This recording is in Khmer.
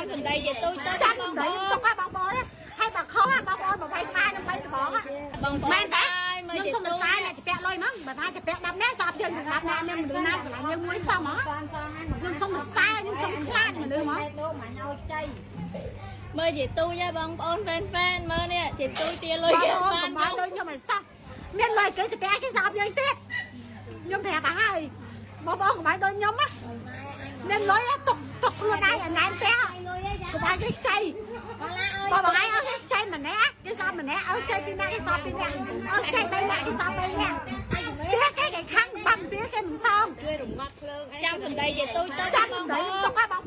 ចាំសំដីជាទូចទៅចាំសំដីទុកឲ្យបងប្អូនហើយបើខុសបងប្អូនបើបាយខ្មែរនឹងបាយត្បងបងប្អូនតែមើលជាទូច តែចាពាក់លុយហ្មងបើថាចាពាក់10នាក់ស្អាប់យើង10នាក់មានមនុស្សណាស្រឡាញ់យើងមួយសមហ៎ខ្ញុំសុំទៅសារខ្ញុំសុំខ្លាចមនុស្សហ្មង មើលជាទូចហើយបងប្អូនហ្វេនមើលនេះជាទូចទាលុយគេបាន បងដូចខ្ញុំមិនសោះមានលុយគេចាពាក់គេស្អាប់យើងទៀតខ្ញុំប្រាប់ឲ្យហើយបងប្អូនកុំឲ្យដូចខ្ញុំណាមានលុយទុកខ្លួនឯងឲ្យណែនពាក់កុំឲ្យគេខ្ចីបងបងឲ្យគេខ្ចីម្នាក់គេស្អាប់ម្នាក់ឲ្យខ្ចីពីណាគេស្អាប់ពីណាឲ្យខ្ចី3នាក់គេស្អាប់3នាក់ទៀតគេខាងបាំងទៀតគេមិនថង ជួយរងាត់ភ្លើងចាំសំដីជាទូចទៅ ចាំសំដីទុកឲ្យបង